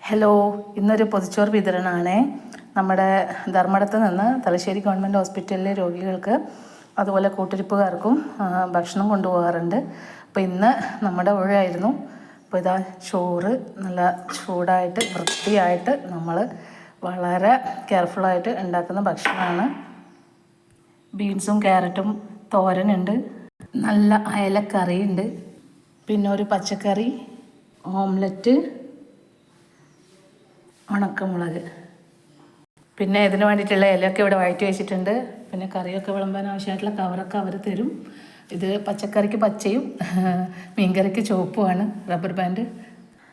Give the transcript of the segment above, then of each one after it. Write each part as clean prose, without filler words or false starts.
Hello, ഇന്നൊരു പൊതിച്ചോറ് വിതരണമാണേ. നമ്മുടെ ധർമ്മടത്ത് നിന്ന് തലശ്ശേരി ഗവൺമെൻറ് ഹോസ്പിറ്റലിലെ രോഗികൾക്ക് അതുപോലെ കൂട്ടിരിപ്പുകാർക്കും ഭക്ഷണം കൊണ്ടുപോകാറുണ്ട്. അപ്പോൾ ഇന്ന് നമ്മുടെ ഊഴായിരുന്നു. അപ്പോൾ ഇതാ ചോറ് നല്ല ചൂടായിട്ട് വൃത്തിയായിട്ട് നമ്മൾ വളരെ കെയർഫുള്ളായിട്ട് ഉണ്ടാക്കുന്ന ഭക്ഷണമാണ്. ബീൻസും ക്യാരറ്റും തോരനുണ്ട്, നല്ല അയലക്കറിയുണ്ട്, പിന്നെ ഒരു പച്ചക്കറി, ഓംലറ്റ്, ഉണക്കമുളക്, പിന്നെ ഇതിന് വേണ്ടിയിട്ടുള്ള ഇലയൊക്കെ ഇവിടെ വഴറ്റി വെച്ചിട്ടുണ്ട്. പിന്നെ കറിയൊക്കെ വിളമ്പാൻ ആവശ്യമായിട്ടുള്ള കവറൊക്കെ അവർ തരും. ഇത് പച്ചക്കറിക്ക് പച്ചയും മീൻകറിക്ക് ചുവപ്പുമാണ് റബ്ബർ ബാൻഡ്.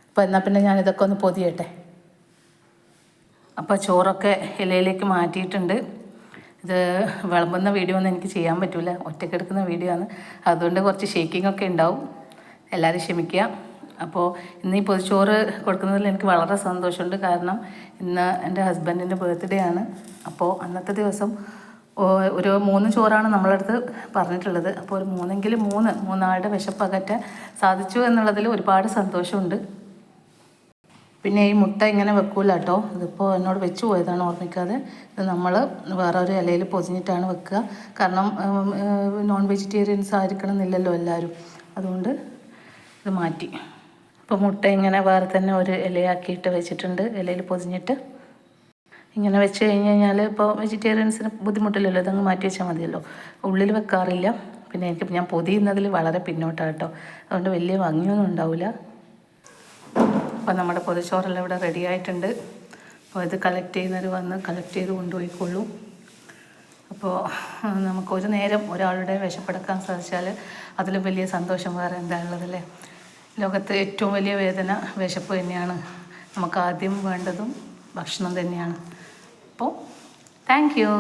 അപ്പോൾ എന്നാൽ പിന്നെ ഞാനിതൊക്കെ ഒന്ന് പൊതിയട്ടെ. അപ്പോൾ ചോറൊക്കെ ഇലയിലേക്ക് മാറ്റിയിട്ടുണ്ട്. ഇത് വിളമ്പുന്ന വീഡിയോ ഒന്നും എനിക്ക് ചെയ്യാൻ പറ്റില്ല, ഒറ്റയ്ക്കെടുക്കുന്ന വീഡിയോ ആണ്. അതുകൊണ്ട് കുറച്ച് ഷേക്കിംഗ് ഒക്കെ ഉണ്ടാവും, എല്ലാവരും ക്ഷമിക്കുക. അപ്പോൾ ഇന്ന് ഈ പൊതിച്ചോറ് കൊടുക്കുന്നതിൽ എനിക്ക് വളരെ സന്തോഷമുണ്ട്. കാരണം ഇന്ന് എൻ്റെ ഹസ്ബൻഡിൻ്റെ ബർത്ത്ഡേ ആണ്. അപ്പോൾ അന്നത്തെ ദിവസം ഒരു 3 ചോറാണ് നമ്മളടുത്ത് പറഞ്ഞിട്ടുള്ളത്. അപ്പോൾ ഒരു മൂന്നാളുടെ വിശപ്പ് അകറ്റാൻ സാധിച്ചു എന്നുള്ളതിൽ ഒരുപാട് സന്തോഷമുണ്ട്. പിന്നെ ഈ മുട്ട ഇങ്ങനെ വെക്കൂല കേട്ടോ, ഇതിപ്പോൾ എന്നോട് വെച്ച് പോയതാണ് ഓർമ്മിക്കാതെ. ഇത് നമ്മൾ വേറെ ഒരു ഇലയിൽ പൊതിഞ്ഞിട്ടാണ് വെക്കുക. കാരണം നോൺ വെജിറ്റേറിയൻസ് ആയിരിക്കണം എന്നില്ലല്ലോ എല്ലാവരും, അതുകൊണ്ട് ഇത് മാറ്റി. ഇപ്പോൾ മുട്ട ഇങ്ങനെ വേറെ തന്നെ ഒരു ഇലയാക്കിയിട്ട് വെച്ചിട്ടുണ്ട്, ഇലയിൽ പൊതിഞ്ഞിട്ട്. ഇങ്ങനെ വെച്ച് കഴിഞ്ഞ് കഴിഞ്ഞാൽ ഇപ്പോൾ വെജിറ്റേറിയൻസിന് ബുദ്ധിമുട്ടില്ലല്ലോ, ഇതങ്ങ് മാറ്റി വെച്ചാൽ മതിയല്ലോ. ഉള്ളിൽ വെക്കാറില്ല. പിന്നെ ഞാൻ പൊതിയുന്നതിൽ വളരെ പിന്നോട്ടാണ് കേട്ടോ, അതുകൊണ്ട് വലിയ ഭംഗിയൊന്നും ഉണ്ടാവില്ല. അപ്പോൾ നമ്മുടെ പൊതിച്ചോറെല്ലാം ഇവിടെ റെഡി ആയിട്ടുണ്ട്. അപ്പോൾ ഇത് കളക്ട് ചെയ്യുന്നവർ വന്ന് കളക്ട് ചെയ്ത് കൊണ്ടുപോയിക്കൊള്ളൂ. അപ്പോൾ നമുക്കൊരു നേരം ഒരാളുടെ വിശപ്പടക്കാൻ സാധിച്ചാൽ അതിലും വലിയ സന്തോഷം വേറെ എന്താണുള്ളതല്ലേ. ലോകത്ത് ഏറ്റവും വലിയ വേദന വിശപ്പ് തന്നെയാണ്. നമുക്ക് ആദ്യം വേണ്ടതും ഭക്ഷണം തന്നെയാണ്. അപ്പോൾ താങ്ക് യു.